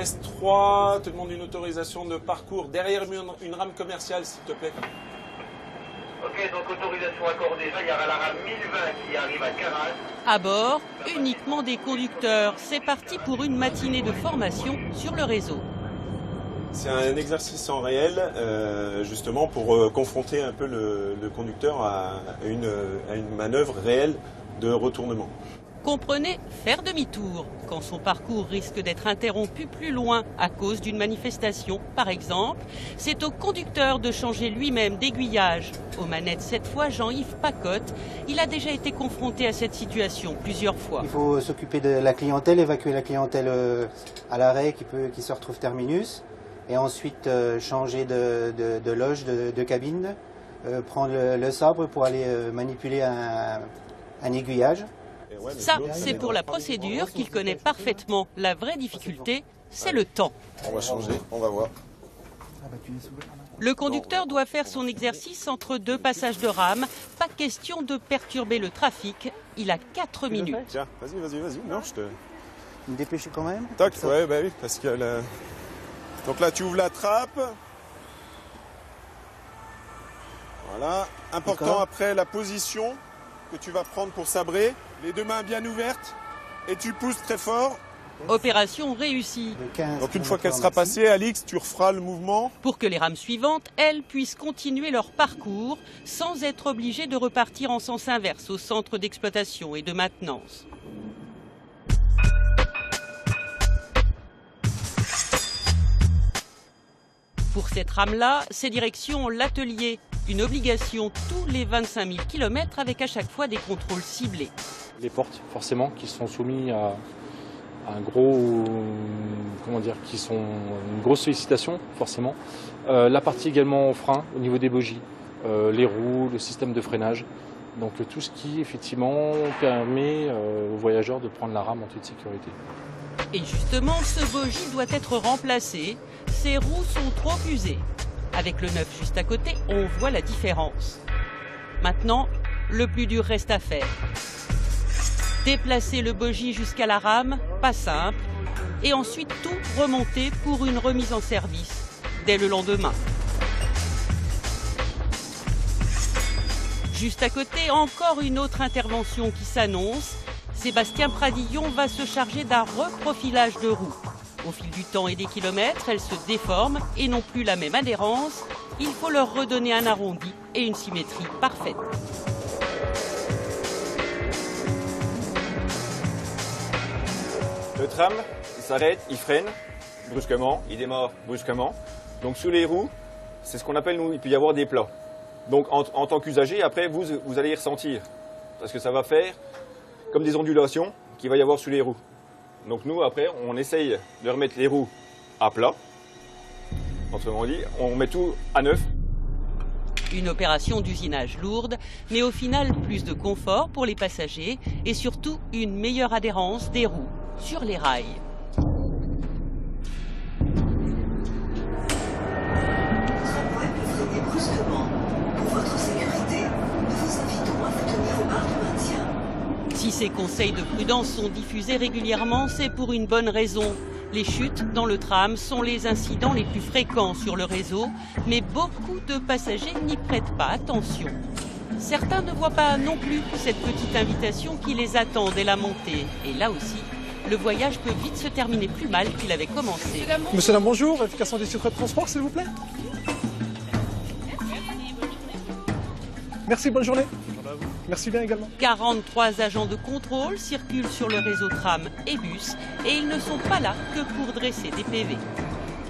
S3 te demande une autorisation de parcours derrière une rame commerciale, s'il te plaît. Ok, donc autorisation accordée. Il y aura la rame 1020 qui arrive à Caras. À bord, uniquement des conducteurs. C'est parti pour une matinée de formation sur le réseau. C'est un exercice en réel, justement pour confronter un peu le conducteur à une manœuvre réelle de retournement. Comprenez, faire demi-tour quand son parcours risque d'être interrompu plus loin à cause d'une manifestation, par exemple. C'est au conducteur de changer lui-même d'aiguillage. Aux manettes cette fois, Jean-Yves Pacotte. Il a déjà été confronté à cette situation plusieurs fois. Il faut s'occuper de la clientèle, évacuer la clientèle à l'arrêt qui se retrouve terminus. Et ensuite changer de loge, de cabine, prendre le sabre pour aller manipuler un aiguillage. Ça, c'est pour la procédure qu'il connaît parfaitement. La vraie difficulté, c'est le temps. On va changer, on va voir. Le conducteur doit faire son exercice entre deux passages de rame. Pas question de perturber le trafic. Il a 4 minutes. Tiens, vas-y. Non, je te... Me dépêcher quand même. Toc, ouais, bah oui, parce que donc là, tu ouvres la trappe. Voilà. Important après la position que tu vas prendre pour sabrer. Les deux mains bien ouvertes et tu pousses très fort. Opération réussie. Donc une fois qu'elle sera passée, Alix, tu referas le mouvement. Pour que les rames suivantes, elles, puissent continuer leur parcours sans être obligées de repartir en sens inverse au centre d'exploitation et de maintenance. Pour cette rame-là, c'est direction l'atelier. Une obligation tous les 25 000 km avec à chaque fois des contrôles ciblés. Les portes, forcément, qui sont soumis à un gros, qui sont une grosse sollicitation, forcément. La partie également au frein, au niveau des bogies, les roues, le système de freinage. Donc tout ce qui, effectivement, permet aux voyageurs de prendre la rame en toute sécurité. Et justement, ce bogie doit être remplacé. Ses roues sont trop usées. Avec le neuf juste à côté, on voit la différence. Maintenant, le plus dur reste à faire. Déplacer le bogie jusqu'à la rame, pas simple. Et ensuite tout remonter pour une remise en service dès le lendemain. Juste à côté, encore une autre intervention qui s'annonce. Sébastien Pradillon va se charger d'un reprofilage de roues. Au fil du temps et des kilomètres, elles se déforment et n'ont plus la même adhérence. Il faut leur redonner un arrondi et une symétrie parfaite. Le tram, il s'arrête, il freine brusquement, il démarre brusquement. Donc sous les roues, c'est ce qu'on appelle, nous, il peut y avoir des plats. Donc en tant qu'usager, après, vous allez y ressentir. Parce que ça va faire comme des ondulations qu'il va y avoir sous les roues. Donc nous, après, on essaye de remettre les roues à plat. Autrement dit, on met tout à neuf. Une opération d'usinage lourde, mais au final plus de confort pour les passagers et surtout une meilleure adhérence des roues sur les rails. Si ces conseils de prudence sont diffusés régulièrement, c'est pour une bonne raison. Les chutes dans le tram sont les incidents les plus fréquents sur le réseau, mais beaucoup de passagers n'y prêtent pas attention. Certains ne voient pas non plus cette petite invitation qui les attend dès la montée. Et là aussi, le voyage peut vite se terminer plus mal qu'il avait commencé. Monsieur, dame, bonjour. Vérification des titres de transport, s'il vous plaît. Merci, bonne journée. Merci bien également. 43 agents de contrôle circulent sur le réseau tram et bus et ils ne sont pas là que pour dresser des PV.